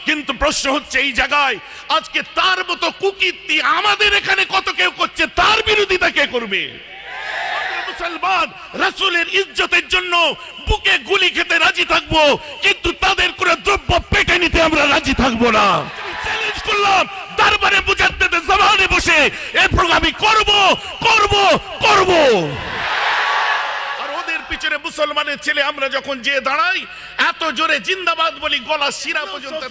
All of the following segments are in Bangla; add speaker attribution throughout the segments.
Speaker 1: কিন্তু প্রশ্ন হচ্ছে এই জায়গায় আজকে তার মতো কুকীর্তি আমাদের এখানে কত কেউ করছে, তার বিরোধিতা কে করবে? মুসলমান রাসূলের ইজ্জতের জন্য বুকে গুলি খেতে রাজি থাকবো, কিন্তু তাদের করে দ্রব্য পেটে নিতে আমরা রাজি থাকবো না। চ্যালেঞ্জ করলাম দরবারে মুজাদ্দিদ জামানে বসে এই প্রোগ্রাম করব করব করব। আর ওদের পিছনে মুসলমানের ছেলে আমরা যখন যে দাঁড়াই এত জোরে জিন্দাবাদ বলি গলা শিরা পর্যন্ত।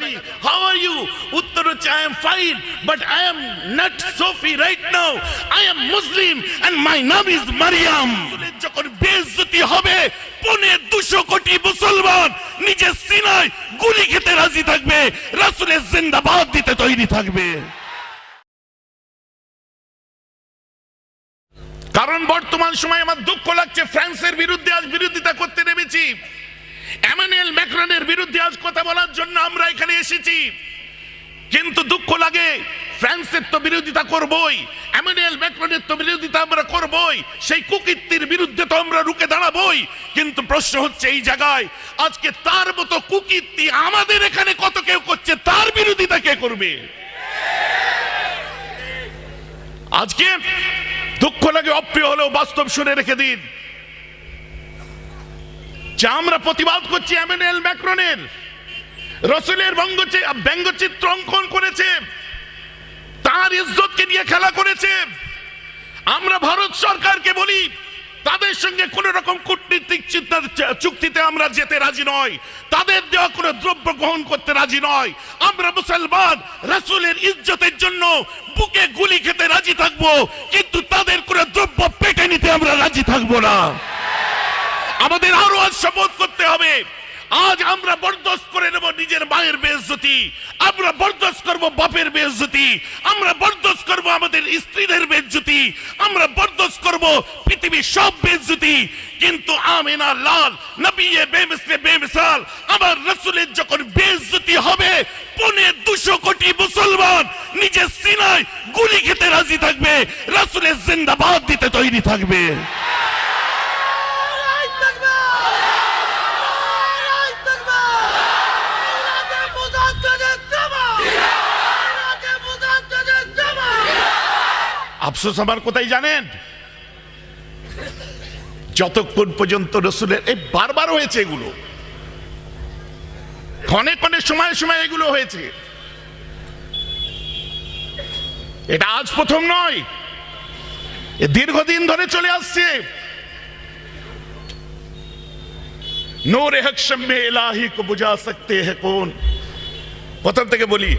Speaker 1: How are you? উত্তর হচ্ছে I am fine but I am not Sophie right now, I am Muslim and my নাম ইজ মারিয়াম। যখন বেইজ্জতি হবে 250 কোটি মুসলমান নিজের সিনায় গুলি খেতে রাজি থাকবে, রাসূলের জিন্দাবাদ দিতে তৈরি থাকবে। কারণ বর্তমান সময় আমার দুঃখ লাগছে, ফ্রান্সের বিরুদ্ধে আজ বিরোধিতা করতে নেমেছি, এমানুয়েল ম্যাক্রনের বিরুদ্ধে আজ কথা বলার জন্য আমরা এখানে এসেছি, কিন্তু দুঃখ লাগে ফ্রান্সের তো বিরোধিতা করবই, এমানুয়েল ম্যাক্রনের তো বিরোধিতা আমরা করবই, সেই কুকীর্তির বিরুদ্ধে তো আমরা রুখে দাঁড়াবই। কিন্তু প্রশ্ন হচ্ছে এই জায়গায় আজকে তার মতো কুকীর্তি আমাদের এখানে কত কেউ করছে, তার বিরোধিতা কে করবে? আজকে দুঃখ লাগে, অপ্রিয় হলেও বাস্তব শুনে রেখে দিন যে আমরা প্রতিবাদ করছি এমানুয়েল ম্যাক্রনের, রাসূলের ব্যঙ্গচিত্র অঙ্কন করেছে, তার ইজ্জতকে নিয়ে খেলা করেছে। আমরা ভারত সরকারকে বলি তাদের সঙ্গে কোন রকম কূটনীতিক চুক্তিতে আমরা যেতে রাজি নয়, তাদের দেওয়া কোনো দ্রব্য গ্রহণ করতে রাজি নয়। আমরা মুসলমান রাসূলের ইজ্জতের জন্য বুকে গুলি খেতে রাজি থাকবো, কিন্তু তাদের কোনো দ্রব্য পেটে নিতে আমরা রাজি থাকবো না। আমাদের আরো আজ শপথ করতে হবে, আজ আমরা বরদাস্ত করে নেব নিজের মায়ের বেইজ্জতি, আমরা বরদাস্ত করব বাপের বেইজ্জতি, আমরা বরদাস্ত করব আমাদের স্ত্রীদের বেইজ্জতি, আমরা বরদাস্ত করব পৃথিবীর সব বেইজ্জতি, কিন্তু আমিনা লাল নবী বেমিসলে বেমিসাল আমার রাসূলের যখন বেইজ্জতি হবে 250 কোটি মুসলমান নিজের সিনায় গুলি খেতে রাজি থাকবে, রাসূলের জিন্দাবাদ দিতে তৈরি থাকবে। আফসোস আমার কোথায় জানেন? যতক্ষণ পর্যন্ত রাসূলের এই বারবার হয়েছে, এগুলো ক্ষণে ক্ষণে সময় সময় এগুলো হয়েছে, এটা আজ প্রথম নয়, দীর্ঘদিন ধরে চলে আসছে। নূরে হক শম্মে ইলাহি কো বুঝা সকতে হ্যায় কোন, প্রথম থেকে বলি,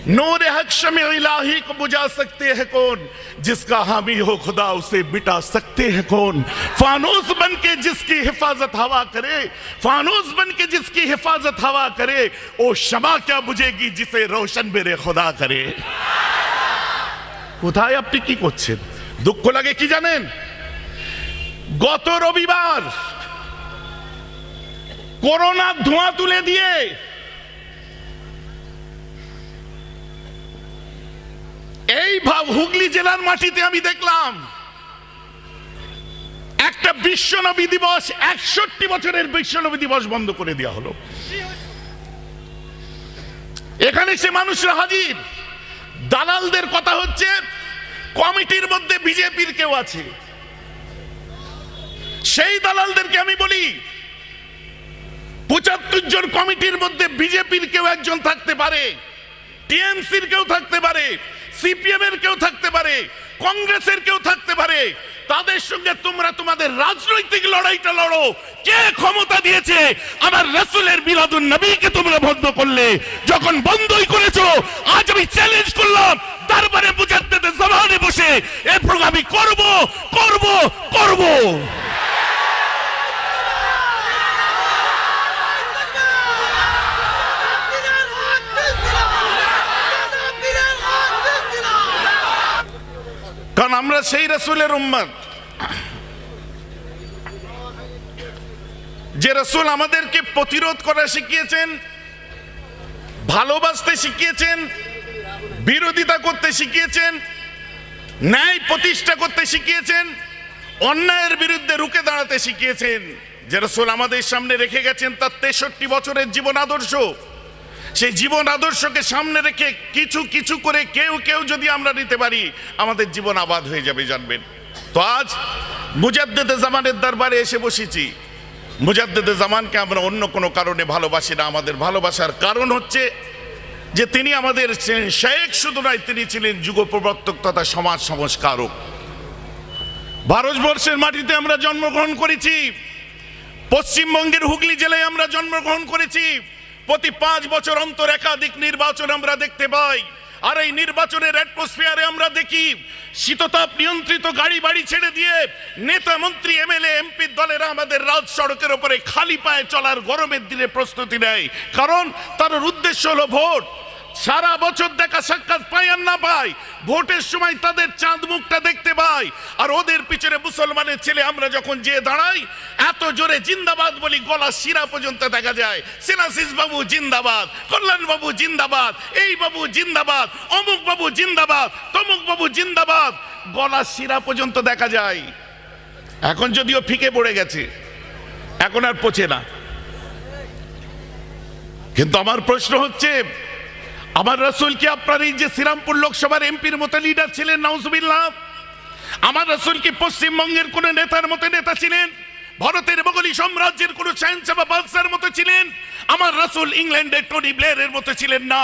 Speaker 1: नूरे हक शम्मे इलाही को बुझा सकते हैं कौन, जिसका हामी हो खुदा उसे मिटा सकते हैं कौन। फानूस बन के जिसकी हिफाजत हवा करे, फानूस बन के जिसकी हिफाजत हवा करे, ओ शमा क्या बुझेगी जिसे रोशन मेरे खुदा करे। কোথায় আপনি কি করছেন? দুঃখ লাগে কি জানেন? গত রবিবার করোনা ধোঁয়া তুলে দিয়ে এই হুগলি জেলার মাটিতে আমি দেখলাম একটা বিশ্বনবী দিবস, 61 বছরের বিশ্বনবী দিবস বন্ধ করে দেওয়া হলো। এখানে সে মানুষরা হাজির, দালালদের কথা হচ্ছে কমিটির মধ্যে বিজেপির কেউ আছে, সেই দালালদেরকে আমি বলি 75 জন কমিটির মধ্যে বিজেপির কেউ একজন থাকতে পারে, টিএমসির কেউ থাকতে পারে, সিপিএম এর কেউ থাকতে পারে, কংগ্রেসের কেউ থাকতে পারে। তাদের সঙ্গে তোমরা তোমাদের রাজনৈতিক লড়াইটা লড়ো। কে ক্ষমতা দিয়েছে আমার রাসূলের মিলাদুন নবীকে তোমরা বন্ধ করলে? যখন বন্ধই করেছো, আজ আমি চ্যালেঞ্জ করলাম দরবারে মুজাদ্দিদ জামানে বসে এই প্রোগ্রাম করব করব করব। কারণ আমরা সেই রাসূলের উম্মত, যে রাসূল আমাদেরকে প্রতিরোধ করা শিখিয়েছেন, ভালোবাসতে শিখিয়েছেন, বিরোধিতা করতে শিখিয়েছেন, ন্যায় প্রতিষ্ঠা করতে শিখিয়েছেন, অন্যায়ের বিরুদ্ধে রুখে দাঁড়াতে শিখিয়েছেন। যে রাসূল আমাদের সামনে রেখে গেছেন তার 63 বছরের জীবন আদর্শ, সেই জীবন আদর্শকে সামনে রেখে কিছু কিছু করে কেউ কেউ যদি আমরা নিতে পারি, আমাদের জীবন আবাদ হয়ে যাবে, জানবেন। তো আজ মুজাদ্দেদে জামানের দরবারে এসে বসেছি। মুজাদ্দেদে জামানকে আমরা অন্য কোনো কারণে ভালোবাসি না। আমাদের ভালোবাসার কারণ হচ্ছে যে তিনি আমাদের শেখ শুধু নয়, তিনি ছিলেন যুগ প্রবর্তক তথা সমাজ সংস্কারক। ভারতবর্ষের মাটিতে আমরা জন্মগ্রহণ করেছি, পশ্চিমবঙ্গের হুগলি জেলায় আমরা জন্মগ্রহণ করেছি। প্রতি 5 বছর অন্তর একাধিক নির্বাচন আমরা দেখতে পাই। আর এই নির্বাচনের অ্যাটমসফিয়ারে আমরা দেখি শীততাপ নিয়ন্ত্রিত গাড়ি বাড়ি ছেড়ে দিয়ে নেতা মন্ত্রী এমএলএ এমপি দলেরা আমাদের রাজ সড়কের উপরে খালি পায়ে চলার গরমের দিনে প্রস্তুতি নেয়। কারণ তার উদ্দেশ্য হলো ভোট। সারা বছর দেখা সাক্ষাৎ পাই আর না পাই, ভোটের সময় তাদের চাঁদ মুখটা দেখতে পাই। আর ওদের পিছনে মুসলমানের ছেলে আমরা যখন যে দাঁড়াই, এত জোরে জিন্দাবাদ বলি গলা শিরা পর্যন্ত দেখা যায়। সিনাসিস বাবু জিন্দাবাদ, কল্যাণ বাবু জিন্দাবাদ, এই বাবু জিন্দাবাদ, অমুক বাবু জিন্দাবাদ, তমুক বাবু জিন্দাবাদ, গলা শিরা পর্যন্ত দেখা যায়। এখন যদিও ফিকে পড়ে গেছে, এখন আর পচে না। কিন্তু আমার প্রশ্ন হচ্ছে, আমার রাসূল কি আপনার এই যে শ্রীরামপুর লোকসভার এমপির মতো লিডার ছিলেন? নাউজুবিল্লাহ। আমার রাসূল কি পশ্চিমবঙ্গের কোন নেতার মতো নেতা ছিলেন? ভারতের মোগলি সাম্রাজ্যের কোন শাহজাহান বা বাদশার মতো ছিলেন? আমার রাসূল ইংল্যান্ডের টনি ব্লেয়ারের মতো ছিলেন না,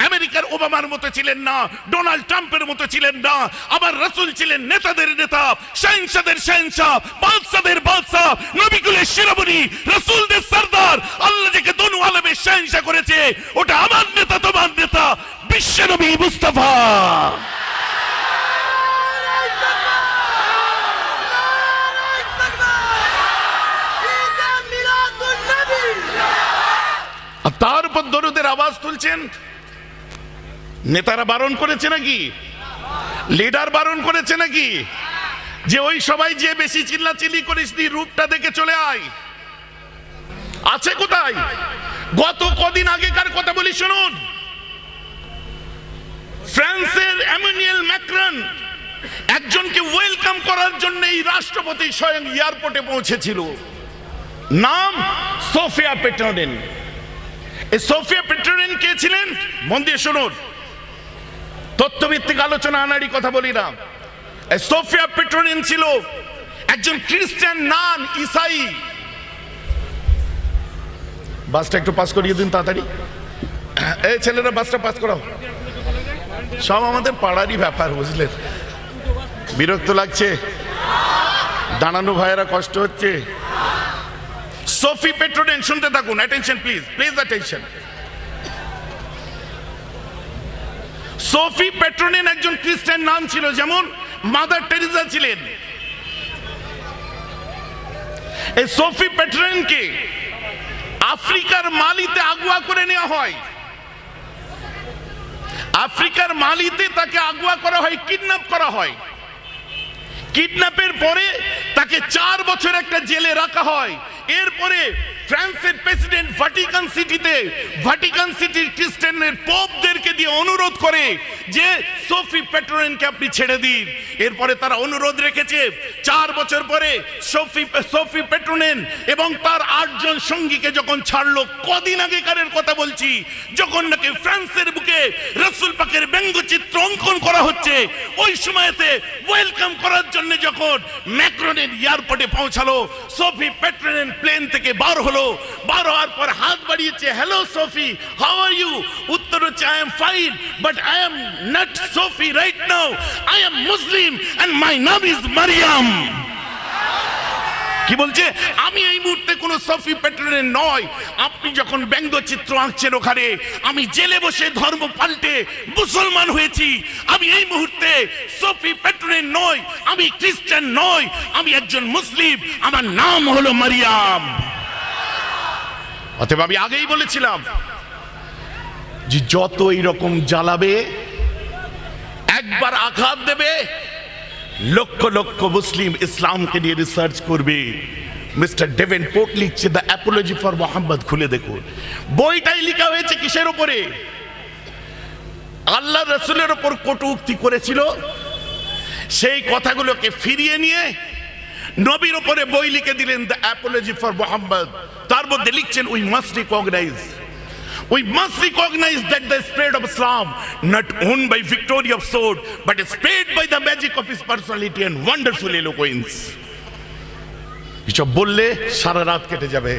Speaker 1: আমেরিকার ওবামার মতো ছিলেন না, ডোনাল্ড ট্রাম্পের মতো ছিলেন না। আমার রাসূল ছিলেন নেতাদের নেতা, শাহজাহানদের শাহজাহান, বাদশাদের বাদশা, নবীকুলের শিরোমণি, রাসূলদের সরদার। আল্লাহ যাকে দোনো আলমের শাহজাহান করেছে, ওটা আমার নেতা, তোমার নেতা, বিশ্বনবী মুস্তাফা। তার উপর দরুদের আওয়াজ তুলছেন। নেতারা বারণ করেছে নাকি? লিডার বারণ করেছে নাকি যে ওই সবাই যে বেশি চিল্লাচিল্লি করিস নি, রূপটা দেখে চলে আয়? আছে কোথায়? গত কদিন আগেকার কথা বলি শুনুন। ফ্রান্সের এমানুয়েল ম্যাক্রন একজনকে ওয়েলকাম করার জন্য এই রাষ্ট্রপতি স্বয়ং এয়ারপোর্টে পৌঁছেছিল। নাম সোফিয়া পেট্রোনিন। এই সোফিয়া পেট্রোনিন কে ছিলেন? মন দিয়ে শুনুন, তথ্যভিত্তিক আলোচনা আনারই কথা বলি না। এই সোফিয়া পেট্রোনিন ছিল একজন খ্রিস্টান নান ইসাই। বাসটা একটু পাস করিয়ে দিন তাড়াতাড়ি। এই ছেলেরা বাসটা পাস করাও। সব আমাদের পাড়ারই ব্যাপার, বুঝলেন? বিরক্ত লাগছে? দাঁড়ানো ভাইয়েরা কষ্ট হচ্ছে? সোফি পেট্রোনিন, শুনতে থাকুন, attention please, please attention. Sophie Petronin একজন খ্রিস্টান নাম ছিল, যেমন মাদার টেরেসা ছিলেন। এই সোফি পেট্রোনিনকে আফ্রিকার মালিতে আগুয়া করে নেওয়া হয়। আফ্রিকার মালিতে তাকে আগুয়া করা হয়, কিডন্যাপ করা হয়। কিডন্যাপের পরে তাকে 4 বছর একটা জেলে রাখা হয়। এরপরে ফ্রান্সের প্রেসিডেন্ট ভাটিকান সিটির খ্রিস্টানদের পোপদেরকে দিয়ে অনুরোধ করে যে সোফি পেট্রোনিনকে আপনি ছেড়ে দিন। এরপরে তারা অনুরোধ রেখেছে। 4 বছর পরে সোফি পেট্রোনিন এবং তার 8 জন সঙ্গীকে যখন ছাড়লো, কদিন আগেকারের কথা বলছি, যখন নাকি ফ্রান্সের বুকে রাসূল পাকের ব্যঙ্গচিত্র অঙ্কন করা হচ্ছে, ওই সময়তে ওয়েলকাম করার জন্য যখন ম্যাক্রনের এয়ারপোর্টে পৌঁছালো, সোফি পেট্রোনিন প্লেন থেকে বার হলো। বার হওয়ার পর হাত বাড়িয়েছে, hello Sophie, how are you? উত্তর হচ্ছে, I am fine, but I am not Sophie right now, I am Muslim and my name is Mariam. কি বলছে? আমি এই মুহূর্তে কোন সোফি পেট্রোনিন নয়। আপনি যখন ব্যঙ্গচিত্র আঁকছেন ওখানে, আমি জেলে বসে ধর্ম পাল্টে মুসলমান হয়েছি। আমি এই মুহূর্তে সোফি পেট্রোনিন নই, আমি খ্রিস্টান নই, আমি একজন মুসলিম, আমার নাম হলো মারিয়াম। অতএব আমি আগেই বলেছিলাম যে যত এইরকম জ্বালাবে, একবার আঘাত দেবে, লক্ষ লক্ষ মুসলিম ইসলামকে নিয়ে রিসার্চ করবে। মিস্টার ডেভেনপোর্ট লিখছে দ্য অ্যাপোলজি ফর মোহাম্মদ, খুলে দেখুন। বইটাই লেখা হয়েছে কিসের উপরে? আল্লাহ রাসূলের উপর কটূক্তি করেছিল, সেই কথাগুলোকে ফিরিয়ে নিয়ে নবীর উপরে বই লিখে দিলেন দ্য অ্যাপোলজি ফর মোহাম্মদ। তার মধ্যে লিখছেন we must recognize We must recognize that the spread of Islam not owned by victory of sword, but spread by the magic of his personality and wonderful eloquence. এসব বললে সারা রাত কেটে যাবে।